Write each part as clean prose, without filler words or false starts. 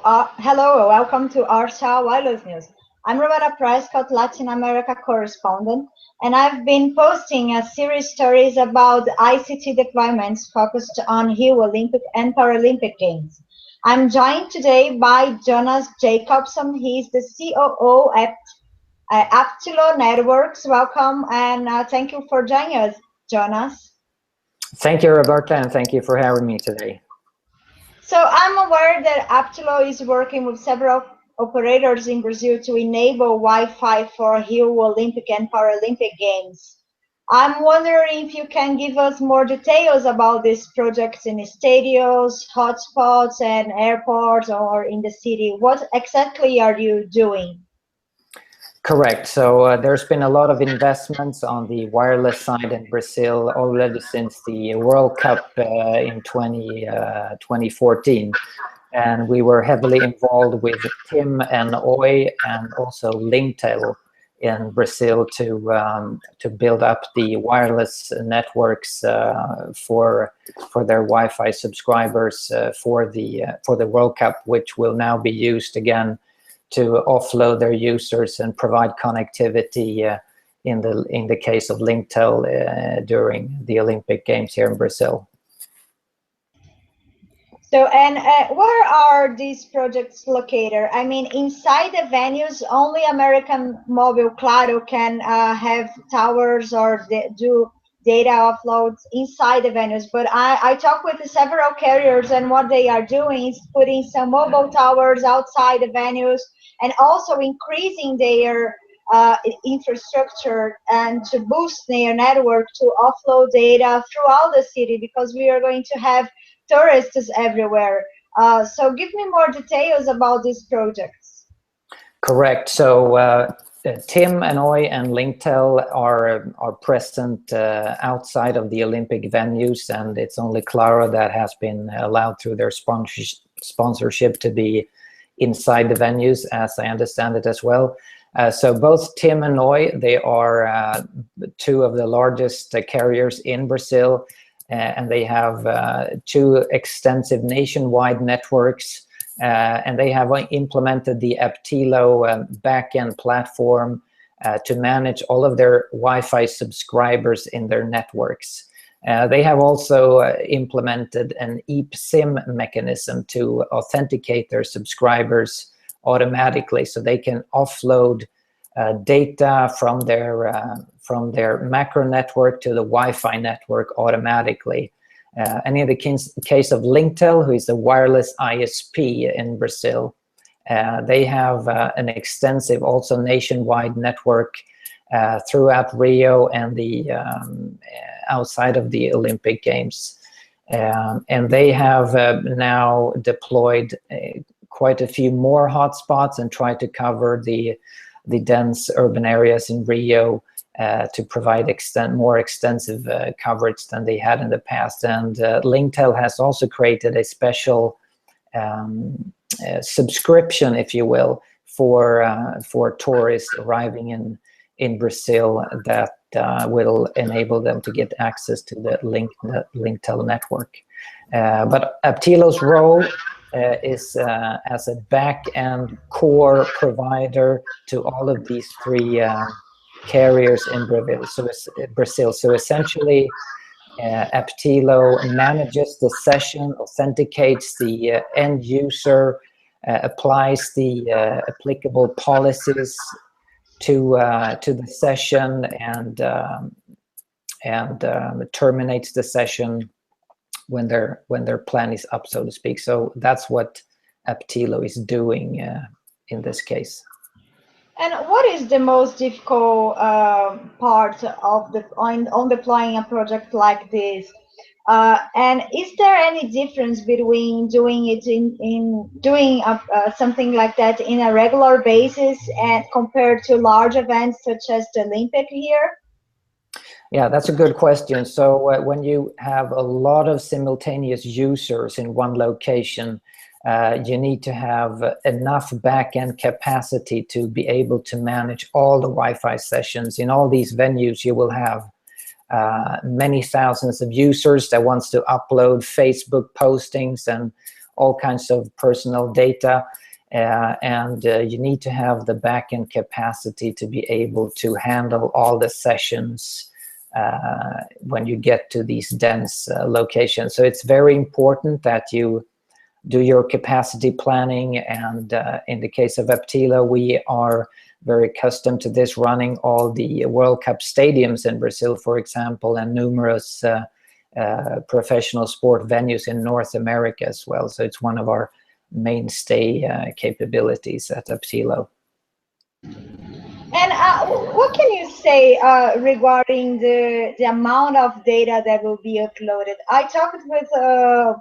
Hello, welcome to Arsha Wireless News. I'm Roberta Prescott, Latin America correspondent, and I've been posting a series of stories about ICT deployments focused on Rio Olympic and Paralympic Games. I'm joined today by Jonas Jacobsson. He's the COO at Aptilo Networks. Welcome and thank you for joining us, Jonas. Thank you, Roberta, and thank you for having me today. So I'm aware that Aptilo is working with several operators in Brazil to enable Wi-Fi for Rio Olympic and Paralympic Games. I'm wondering if you can give us more details about these projects in stadiums, hotspots, and airports, or in the city. What exactly are you doing? Correct. So there's been a lot of investments on the wireless side in Brazil already since the World Cup in 2014. And we were heavily involved with TIM and Oi and also Linktel in Brazil to build up the wireless networks for their Wi-Fi subscribers for the World Cup, which will now be used again to offload their users and provide connectivity in the case of Linktel during the Olympic Games here in Brazil. So, and where are these projects located? I mean, inside the venues, only American Mobile Claro can have towers or do data offloads inside the venues. But I talk with several carriers, and what they are doing is putting some mobile towers outside the venues and also increasing their infrastructure and to boost their network to offload data throughout the city, because we are going to have tourists everywhere. So give me more details about these projects. Correct. So TIM and Oi and Linktel are present outside of the Olympic venues, and it's only Claro that has been allowed through their sponsorship to be inside the venues, as I understand it as well. So both TIM and Oi, they are two of the largest carriers in Brazil, and they have two extensive nationwide networks, and they have implemented the Aptilo backend platform to manage all of their Wi-Fi subscribers in their networks. They have also implemented an eSIM mechanism to authenticate their subscribers automatically, so they can offload data from their macro network to the Wi-Fi network automatically. And in the case of Linktel, who is the wireless ISP in Brazil, they have an extensive, also nationwide network throughout Rio and the outside of the Olympic Games. And they have now deployed quite a few more hotspots and tried to cover the dense urban areas in Rio to provide more extensive coverage than they had in the past. And Linktel has also created a special subscription, if you will, for tourists arriving in Brazil that will enable them to get access to the Linktel network. But Aptilo's role is as a back-end core provider to all of these three carriers in Brazil. So essentially, Aptilo manages the session, authenticates the end user, applies the applicable policies to the session, and terminates the session when their plan is up, so to speak. So that's what Aptilo is doing in this case. And what is the most difficult part of on deploying a project like this? And is there any difference between doing it in doing something like that in a regular basis and compared to large events such as the Olympic here? Yeah, that's a good question. So when you have a lot of simultaneous users in one location, you need to have enough back-end capacity to be able to manage all the Wi-Fi sessions. In all these venues, you will have many thousands of users that wants to upload Facebook postings and all kinds of personal data, and you need to have the backend capacity to be able to handle all the sessions when you get to these dense locations. So it's very important that you do your capacity planning, and in the case of Aptilo, we are very accustomed to this, running all the World Cup stadiums in Brazil, for example, and numerous professional sport venues in North America as well. So it's one of our mainstay capabilities at Aptilo. And what can you say regarding the amount of data that will be uploaded? I talked with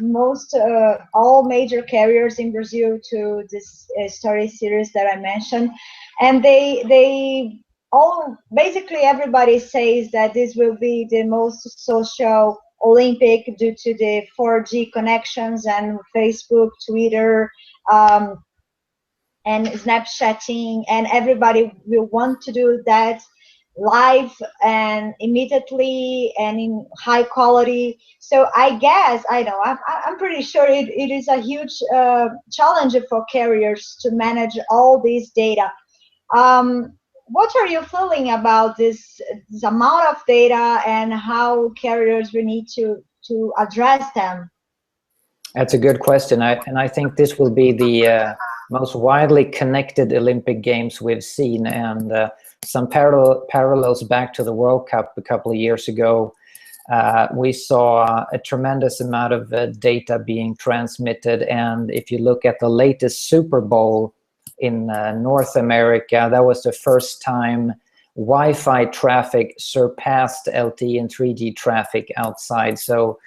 most all major carriers in Brazil to this story series that I mentioned, and they all, basically everybody says that this will be the most social Olympic due to the 4G connections and Facebook, Twitter, and Snapchatting, and everybody will want to do that live and immediately and in high quality. So I guess, I'm pretty sure it is a huge challenge for carriers to manage all this data. What are you feeling about this amount of data and how carriers will need to address them? That's a good question. I think this will be the most widely connected Olympic Games we've seen, and some parallels back to the World Cup a couple of years ago. We saw a tremendous amount of data being transmitted, and if you look at the latest Super Bowl in North America, that was the first time Wi-Fi traffic surpassed LTE and 3G traffic outside. So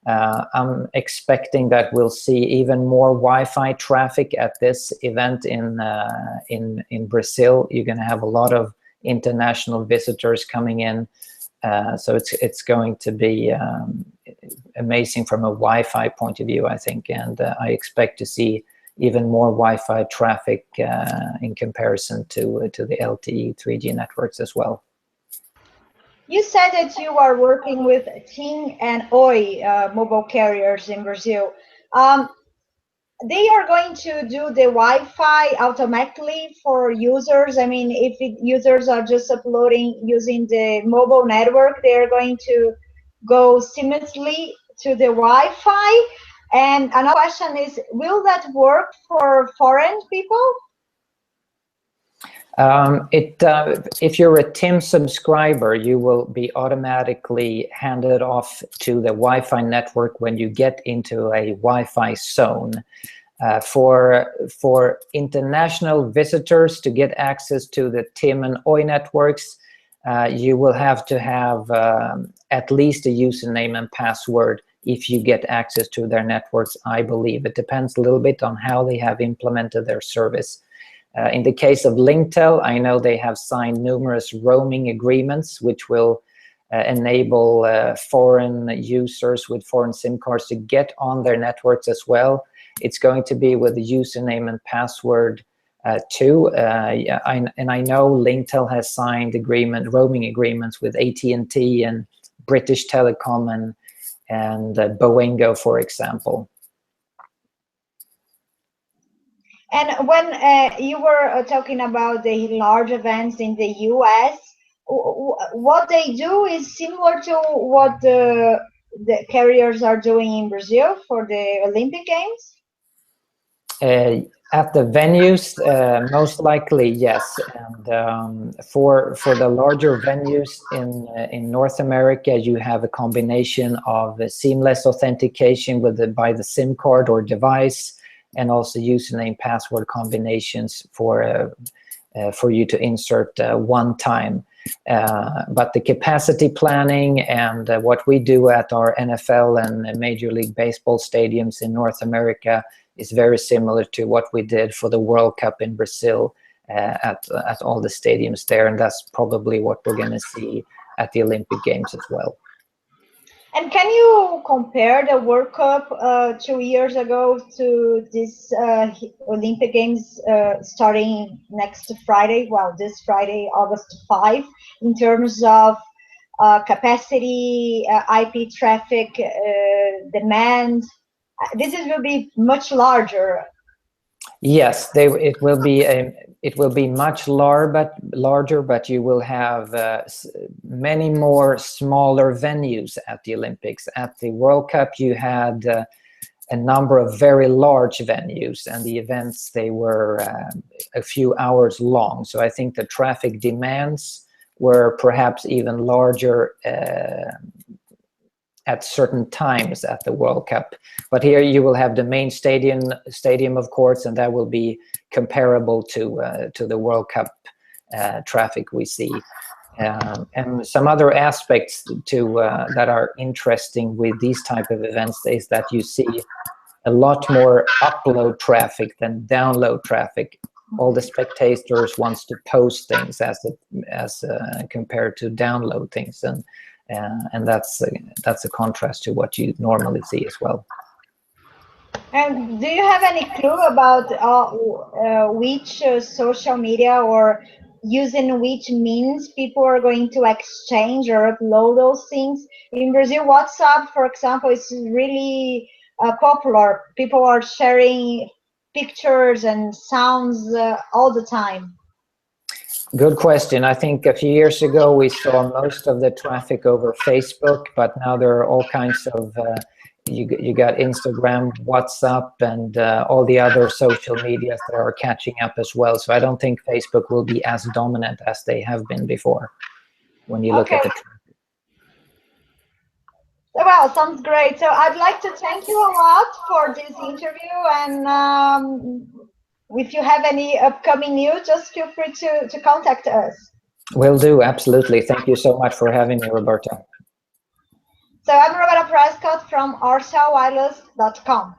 I'm expecting that we'll see even more Wi-Fi traffic at this event in Brazil. You're going to have a lot of international visitors coming in, so it's going to be amazing from a Wi-Fi point of view, I think, and I expect to see even more Wi-Fi traffic in comparison to the LTE 3G networks as well. You said that you are working with TIM and Oi mobile carriers in Brazil. They are going to do the Wi-Fi automatically for users. I mean, if users are just uploading using the mobile network, they are going to go seamlessly to the Wi-Fi. And another question is, will that work for foreign people? If you're a TIM subscriber, you will be automatically handed off to the Wi-Fi network when you get into a Wi-Fi zone. For international visitors to get access to the TIM and Oi networks, you will have to have at least a username and password if you get access to their networks, I believe. It depends a little bit on how they have implemented their service. In the case of Linktel, I know they have signed numerous roaming agreements, which will enable foreign users with foreign SIM cards to get on their networks as well. It's going to be with the username and password too. And I know Linktel has signed roaming agreements with AT&T and British Telecom and Boingo, for example. And when you were talking about the large events in the US, what they do is similar to what the carriers are doing in Brazil for the Olympic Games? At the venues, most likely, yes. And for the larger venues in North America, you have a combination of seamless authentication by the SIM card or device, and also username password combinations for you to insert one time. But the capacity planning and what we do at our NFL and Major League Baseball stadiums in North America is very similar to what we did for the World Cup in Brazil at all the stadiums there, and that's probably what we're going to see at the Olympic Games as well. And can you compare the World Cup 2 years ago to this Olympic Games starting next Friday? Well, this Friday, August 5, in terms of capacity, IP traffic, demand, this will be much larger. Yes, it will be much larger, but you will have many more smaller venues at the Olympics. At the World Cup, you had a number of very large venues, and the events, they were a few hours long. So I think the traffic demands were perhaps even larger at certain times at the World Cup. But here you will have the main stadium, of course, and that will be comparable to the World Cup traffic we see. And some other aspects that are interesting with these type of events is that you see a lot more upload traffic than download traffic. All the spectators wants to post things as compared to download things, and that's a contrast to what you normally see as well. And do you have any clue about which social media or using which means people are going to exchange or upload those things? In Brazil, WhatsApp, for example, is really popular. People are sharing pictures and sounds all the time. Good question. I think a few years ago we saw most of the traffic over Facebook, but now there are all kinds of you got Instagram, WhatsApp, and all the other social medias that are catching up as well. So I don't think Facebook will be as dominant as they have been before when you look at the traffic. Well, sounds great. So I'd like to thank you a lot for this interview, and if you have any upcoming news, just feel free to contact us. Will do, absolutely. Thank you so much for having me, Roberta. So I'm Roberta Prescott from RCLwireless.com.